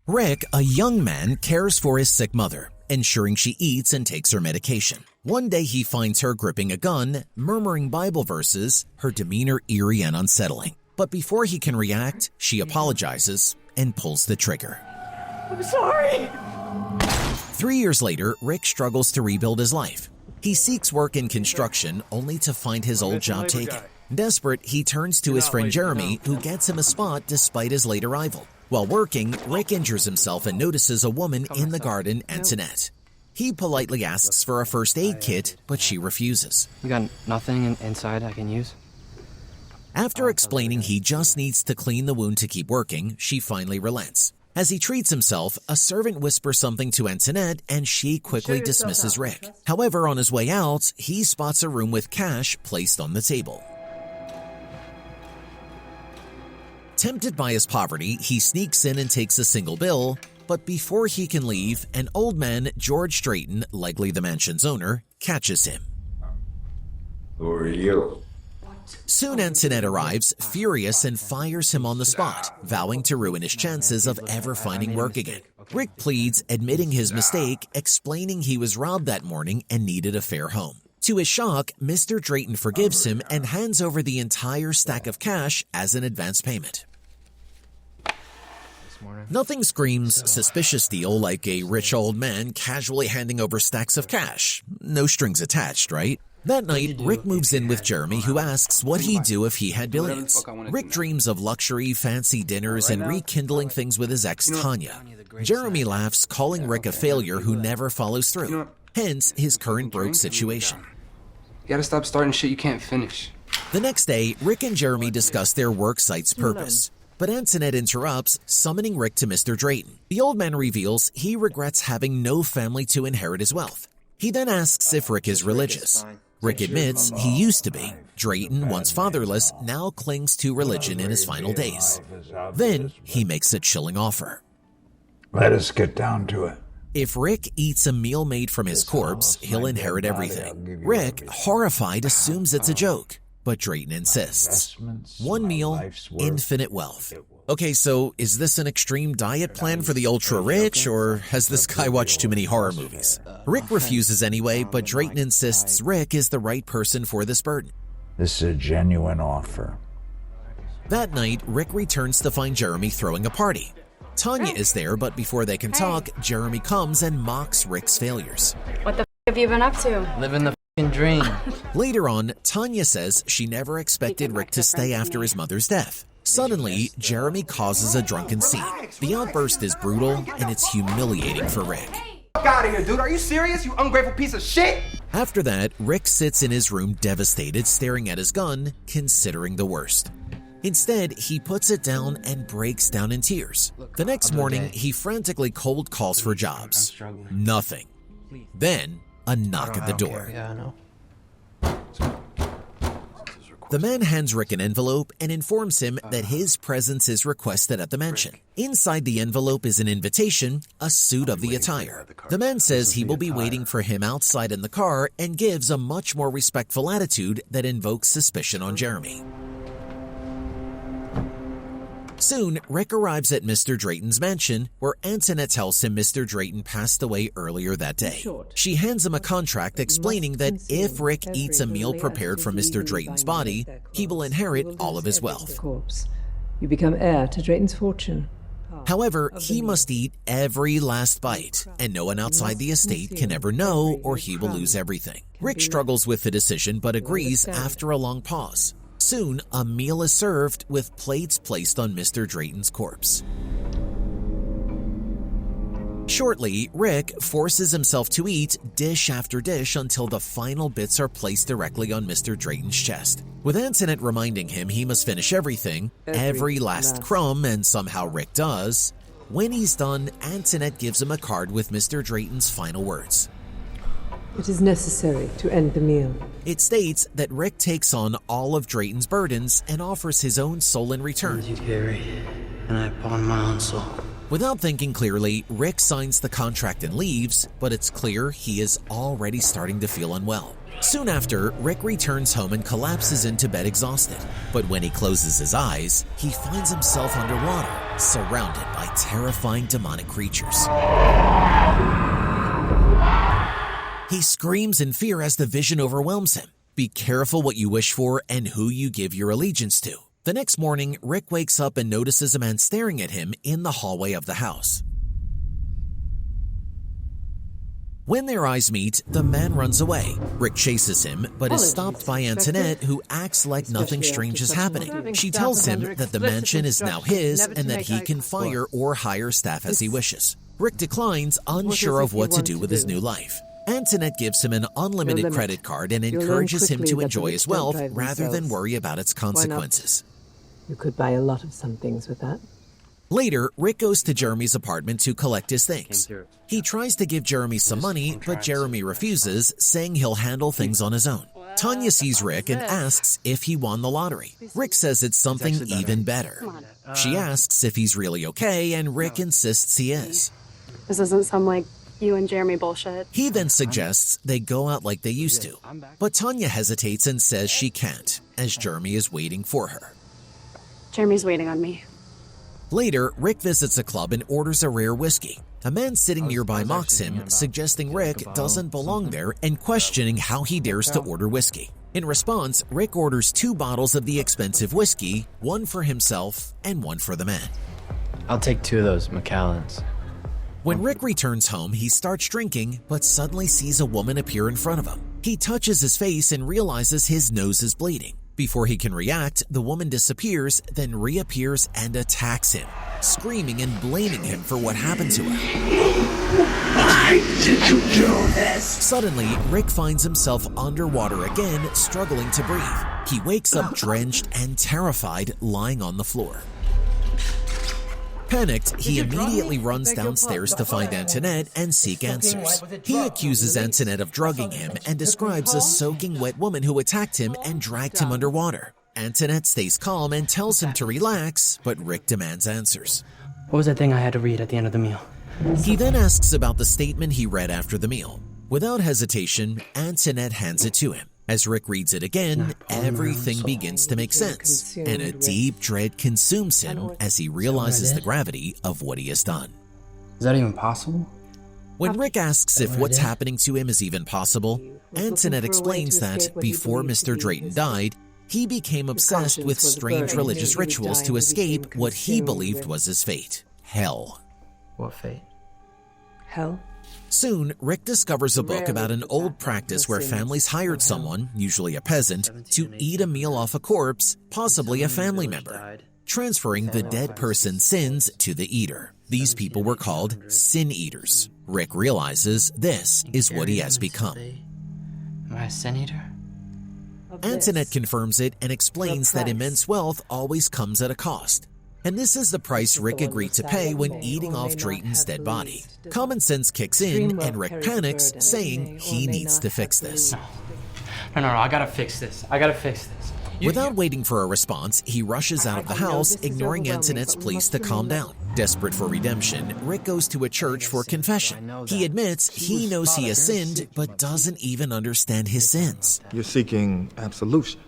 Rick, a young man, cares for his sick mother, ensuring she eats and takes her medication. One day he finds her gripping a gun, murmuring Bible verses, her demeanor eerie and unsettling. But before he can react, she apologizes and pulls the trigger. I'm sorry. 3 years later, Rick struggles to rebuild his life. He seeks work in construction only to find his old job taken. Desperate, he turns to his friend Jeremy, who gets him a spot despite his late arrival. While working, Rick injures himself and notices a woman in the garden, Antoinette. He politely asks for a first aid kit, but she refuses. You got nothing inside I can use? After explaining he just needs to clean the wound to keep working, she finally relents. As he treats himself, a servant whispers something to Antoinette and she quickly dismisses Rick. However, on his way out, he spots a room with cash placed on the table. Tempted by his poverty, he sneaks in and takes a single bill, but before he can leave, an old man, George Drayton, likely the mansion's owner, catches him. Who are you? Soon Antoinette arrives, furious, and fires him on the spot, vowing to ruin his chances of ever finding work again. Rick pleads, admitting his mistake, explaining he was robbed that morning and needed a fair home. To his shock, Mr. Drayton forgives him and hands over the entire stack of cash as an advance payment. Nothing screams suspicious deal like a rich old man casually handing over stacks of cash. No strings attached, right? That night, Rick moves in with Jeremy, who asks what he'd do if he had billions. Rick dreams of luxury, fancy dinners, and rekindling things with his ex, Tanya. Jeremy laughs, calling Rick a failure who never follows through. Hence, his current broke situation. You gotta stop starting shit you can't finish. The next day, Rick and Jeremy discuss their work site's purpose. But Antoinette interrupts, summoning Rick to Mr. Drayton. The old man reveals he regrets having no family to inherit his wealth. He then asks if Rick is religious. Rick admits he used to be. Drayton, once fatherless, now clings to religion in his final days. Then he makes a chilling offer. Let us get down to it. If Rick eats a meal made from his corpse, he'll inherit everything. Rick, horrified, assumes it's a joke, but Drayton insists. One meal, infinite wealth. Okay, so is this an extreme diet plan for the ultra-rich, or has this guy watched too many horror movies? Rick refuses anyway, but Drayton insists Rick is the right person for this burden. This is a genuine offer. That night, Rick returns to find Jeremy throwing a party. Tanya is there, but before they can talk, Jeremy comes and mocks Rick's failures. What the have you been up to? Living the f***ing dream. Later on, Tanya says she never expected Rick to stay after his mother's death. Suddenly, Jeremy causes a drunken scene. The outburst is brutal, and it's humiliating for Rick. Fuck out of here, dude. Are you serious, you ungrateful piece of shit? After that, Rick sits in his room devastated, staring at his gun, considering the worst. Instead, he puts it down and breaks down in tears. The next morning, he frantically cold calls for jobs. Nothing. Then, a knock at the door. Yeah, I know. The man hands Rick an envelope and informs him that his presence is requested at the mansion. Inside the envelope is an invitation, a suit of the attire. The man says he will be waiting for him outside in the car and gives a much more respectful attitude that invokes suspicion on Jeremy. Soon, Rick arrives at Mr. Drayton's mansion, where Antoinette tells him Mr. Drayton passed away earlier that day. She hands him a contract explaining that if Rick eats a meal prepared from Mr. Drayton's body, he will inherit all of his wealth. You become heir to Drayton's fortune. However, he must eat every last bite, and no one outside the estate can ever know, or he will lose everything. Rick struggles with the decision, but agrees after a long pause. Soon, a meal is served with plates placed on Mr. Drayton's corpse. Shortly, Rick forces himself to eat dish after dish until the final bits are placed directly on Mr. Drayton's chest. With Antoinette reminding him he must finish everything, every last crumb, and somehow Rick does. When he's done, Antoinette gives him a card with Mr. Drayton's final words. It is necessary to end the meal. It states that Rick takes on all of Drayton's burdens and offers his own soul in return. You carry, and I pawn my own soul. Without thinking clearly, Rick signs the contract and leaves, but it's clear he is already starting to feel unwell. Soon after, Rick returns home and collapses into bed exhausted. But when he closes his eyes, he finds himself underwater, surrounded by terrifying demonic creatures. He screams in fear as the vision overwhelms him. Be careful what you wish for and who you give your allegiance to. The next morning, Rick wakes up and notices a man staring at him in the hallway of the house. When their eyes meet, the man runs away. Rick chases him, but is stopped by Antoinette, who acts like nothing strange is happening. She tells him that the mansion is now his and that he can fire or hire staff as he wishes. Rick declines, unsure of what to do with his new life. Antoinette gives him an unlimited credit card and encourages him to enjoy his wealth rather than worry about its consequences. You could buy a lot of some things with that. Later, Rick goes to Jeremy's apartment to collect his things. He tries to give Jeremy some money, but Jeremy refuses, saying he'll handle things on his own. Tanya sees Rick and asks if he won the lottery. Rick says it's something even better. She asks if he's really okay, and Rick insists he is. This doesn't sound like you and Jeremy bullshit. He then suggests they go out like they used to, but Tanya hesitates and says she can't, as Jeremy is waiting for her. Jeremy's waiting on me. Later, Rick visits a club and orders a rare whiskey. A man sitting nearby mocks him, suggesting Rick doesn't belong there and questioning how he dares to order whiskey. In response, Rick orders 2 bottles of the expensive whiskey, one for himself and one for the man. I'll take 2 of those Macallans. When Rick returns home, he starts drinking, but suddenly sees a woman appear in front of him. He touches his face and realizes his nose is bleeding. Before he can react, the woman disappears, then reappears and attacks him, screaming and blaming him for what happened to him. Why did you do this? Suddenly, Rick finds himself underwater again, struggling to breathe. He wakes up drenched and terrified, lying on the floor. Panicked, he immediately runs downstairs to find Antoinette and seek answers. He accuses Antoinette of drugging him and describes a soaking wet woman who attacked him and dragged him underwater. Antoinette stays calm and tells him to relax, but Rick demands answers. What was that thing I had to read at the end of the meal? He then asks about the statement he read after the meal. Without hesitation, Antoinette hands it to him. As Rick reads it again, everything begins to make sense, and a deep dread consumes him as he realizes the gravity of what he has done. Is that even possible? When Rick asks if what's happening to him is even possible, Antoinette explains that before Mr. Drayton died, he became obsessed with strange religious rituals to escape what he believed was his fate: hell. What fate? Hell? Soon, Rick discovers a book about an old practice where families hired someone, usually a peasant, to eat a meal off a corpse, possibly a family member, transferring the dead person's sins to the eater. These people were called sin eaters. Rick realizes this is what he has become. Am I a sin eater? Antoinette confirms it and explains that immense wealth always comes at a cost. And this is the price Rick agreed to pay when eating off Drayton's dead body. Common sense kicks in, and Rick panics, saying he needs to fix this. No, I gotta fix this. Without waiting for a response, he rushes out of the house, ignoring Antoinette's pleas to calm down. Desperate for redemption, Rick goes to a church for confession. He admits he knows he has sinned, but doesn't even understand his sins. You're seeking absolution.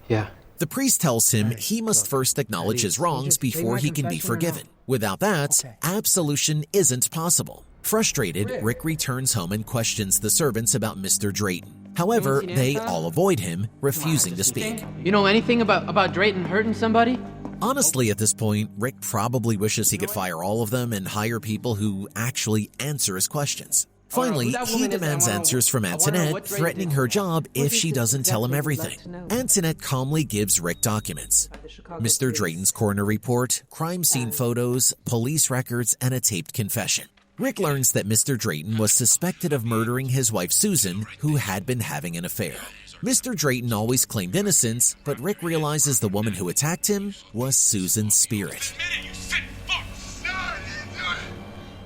Yeah. The priest tells him he must first acknowledge his wrongs before he can be forgiven. Without that, absolution isn't possible. Frustrated, Rick returns home and questions the servants about Mr. Drayton. However, they all avoid him, refusing to speak. You know anything about Drayton hurting somebody? Honestly, at this point, Rick probably wishes he could fire all of them and hire people who actually answer his questions. Finally, he demands answers from Antoinette, threatening her job if she doesn't tell him everything. Antoinette calmly gives Rick documents: Mr. Drayton's coroner report, crime scene photos, police records, and a taped confession. Rick learns that Mr. Drayton was suspected of murdering his wife Susan, who had been having an affair. Mr. Drayton always claimed innocence, but Rick realizes the woman who attacked him was Susan's spirit.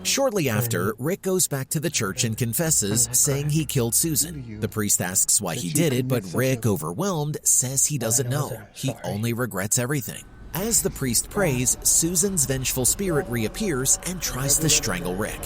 Shortly after, Rick goes back to the church and confesses, saying he killed Susan. The priest asks why he did it, but Rick, overwhelmed, says he doesn't know. He only regrets everything. As the priest prays, Susan's vengeful spirit reappears and tries to strangle Rick.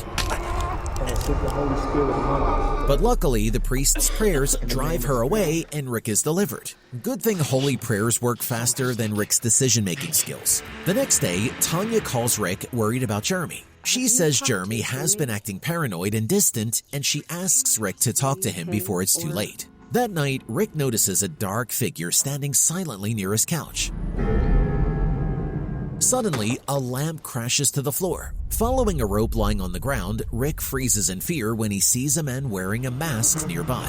But luckily, the priest's prayers drive her away and Rick is delivered. Good thing holy prayers work faster than Rick's decision-making skills. The next day, Tanya calls Rick worried about Jeremy. She says Jeremy has been acting paranoid and distant, and she asks Rick to talk to him before it's too late. That night, Rick notices a dark figure standing silently near his couch. Suddenly, a lamp crashes to the floor. Following a rope lying on the ground, Rick freezes in fear when he sees a man wearing a mask nearby.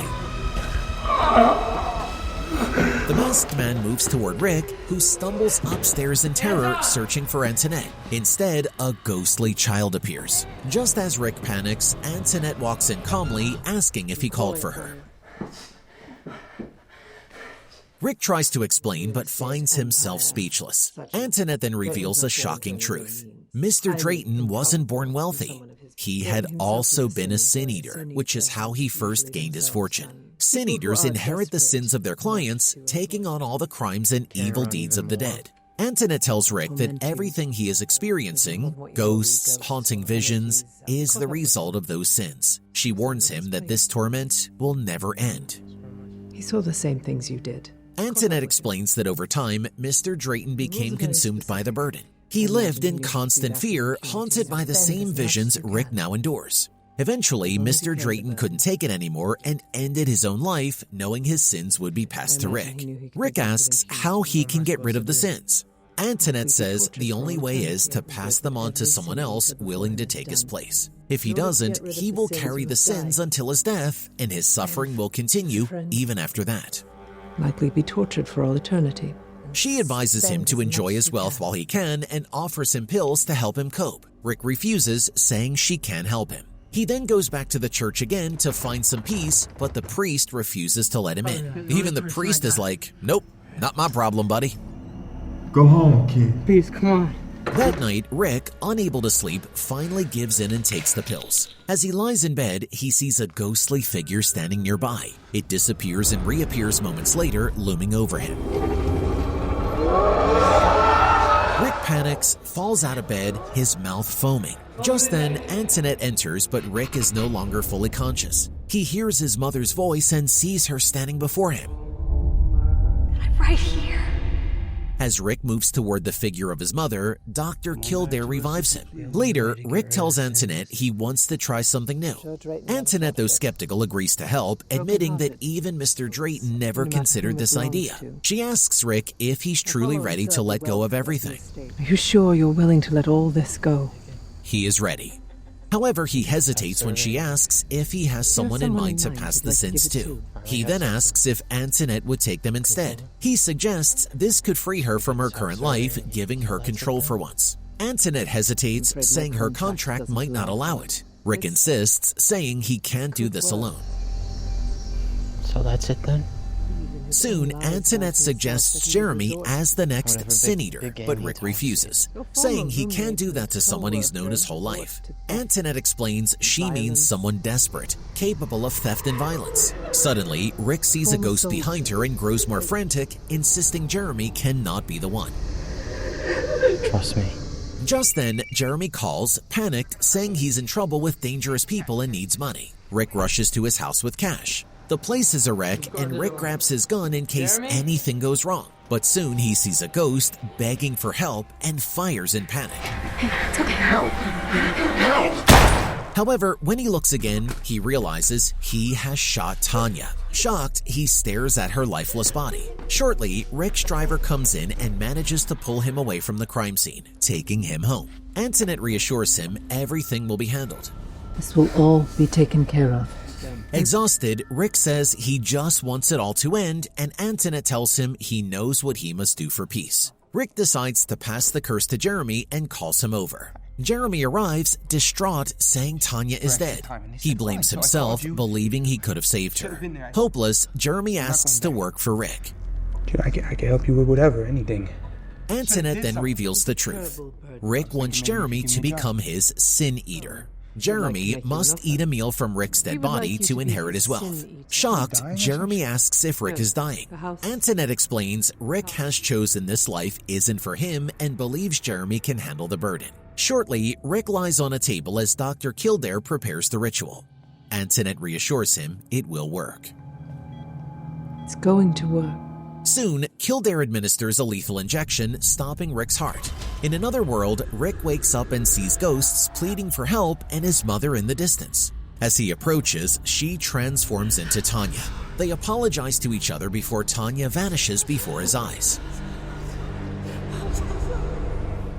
The masked man moves toward Rick, who stumbles upstairs in terror, searching for Antoinette. Instead, a ghostly child appears. Just as Rick panics, Antoinette walks in calmly, asking if he called for her. Rick tries to explain but finds himself speechless. Antoinette then reveals a shocking truth. Mr. Drayton wasn't born wealthy. He had also been a sin eater, which is how he first gained his fortune. Sin eaters inherit the sins of their clients, taking on all the crimes and evil deeds of the dead. Antoinette tells Rick that everything he is experiencing, ghosts, haunting visions, is the result of those sins. She warns him that this torment will never end. He saw the same things you did. Antoinette explains that over time, Mr. Drayton became consumed by the burden. He lived in constant fear, haunted by the same visions Rick now endures. Eventually, Mr. Drayton couldn't take it anymore and ended his own life, knowing his sins would be passed to Rick. Rick asks how he can get rid of the sins. Antoinette says the only way is to pass them on to someone else willing to take his place. If he doesn't, he will carry the sins until his death, and his suffering will continue even after that. Likely be tortured for all eternity. She advises him to enjoy his wealth while he can and offers him pills to help him cope. Rick refuses, saying she can't help him. He then goes back to the church again to find some peace, but the priest refuses to let him in. Even the priest is like, "Nope, not my problem, buddy." Go home, kid. Please, come on. That night, Rick, unable to sleep, finally gives in and takes the pills. As he lies in bed, he sees a ghostly figure standing nearby. It disappears and reappears moments later, looming over him. Rick panics, falls out of bed, his mouth foaming. Just then, Antoinette enters, but Rick is no longer fully conscious. He hears his mother's voice and sees her standing before him. I'm right here. As Rick moves toward the figure of his mother, Dr. Kildare revives him. Later, Rick tells Antoinette he wants to try something new. Antoinette, though skeptical, agrees to help, admitting that even Mr. Drayton never considered this idea. She asks Rick if he's truly ready to let go of everything. Are you sure you're willing to let all this go? He is ready. However, he hesitates when she asks if he has someone in mind to pass the sins to. He then asks if Antoinette would take them instead. He suggests this could free her from her current life, giving her control for once. Antoinette hesitates, saying her contract might not allow it. Rick insists, saying he can't do this alone. So that's it then? Soon, Antoinette suggests Jeremy as the next sin eater, but Rick refuses, saying he can't do that to someone he's known his whole life. Antoinette explains she means someone desperate, capable of theft and violence. Suddenly, Rick sees a ghost behind her and grows more frantic, insisting Jeremy cannot be the one. Trust me. Just then, Jeremy calls, panicked, saying he's in trouble with dangerous people and needs money. Rick rushes to his house with cash. The place is a wreck, and Rick grabs his gun in case anything goes wrong. But soon he sees a ghost begging for help and fires in panic. It's okay. Help. However, when he looks again, he realizes he has shot Tanya. Shocked, he stares at her lifeless body. Shortly, Rick's driver comes in and manages to pull him away from the crime scene, taking him home. Antoinette reassures him everything will be handled. This will all be taken care of. Exhausted, Rick says he just wants it all to end, and Antoinette tells him he knows what he must do for peace. Rick decides to pass the curse to Jeremy and calls him over. Jeremy arrives, distraught, saying Tanya is dead. He blames himself, believing he could have saved her. Hopeless, Jeremy asks to work for Rick. I can help you with whatever, anything. Antoinette then reveals the truth. Rick wants Jeremy to become his sin eater. Jeremy must eat a meal from Rick's dead body to inherit his wealth. Shocked, Jeremy asks if Rick is dying. Antoinette explains Rick has chosen this life isn't for him and believes Jeremy can handle the burden. Shortly, Rick lies on a table as Dr. Kildare prepares the ritual. Antoinette reassures him it will work. It's going to work. Soon, Kildare administers a lethal injection, stopping Rick's heart. In another world, Rick wakes up and sees ghosts pleading for help and his mother in the distance. As he approaches, she transforms into Tanya. They apologize to each other before Tanya vanishes before his eyes.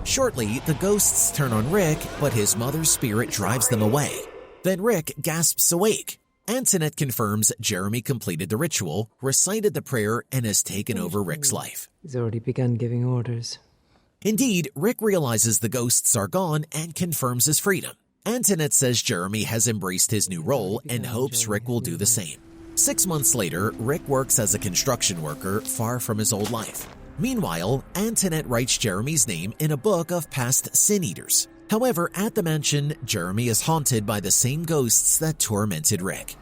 Shortly, the ghosts turn on Rick, but his mother's spirit drives them away. Then Rick gasps awake. Antoinette confirms Jeremy completed the ritual, recited the prayer, and has taken over Rick's life. He's already begun giving orders. Indeed, Rick realizes the ghosts are gone and confirms his freedom. Antoinette says Jeremy has embraced his new role and hopes Rick will do the same. 6 months later, Rick works as a construction worker far from his old life. Meanwhile, Antoinette writes Jeremy's name in a book of past sin eaters. However, at the mansion, Jeremy is haunted by the same ghosts that tormented Rick.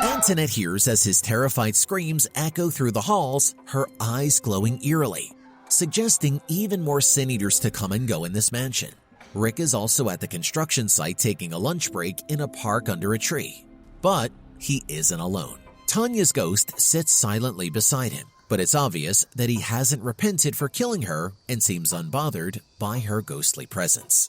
Antoinette hears as his terrified screams echo through the halls, her eyes glowing eerily, suggesting even more sin eaters to come and go in this mansion. Rick is also at the construction site taking a lunch break in a park under a tree. But he isn't alone. Tanya's ghost sits silently beside him, but it's obvious that he hasn't repented for killing her and seems unbothered by her ghostly presence.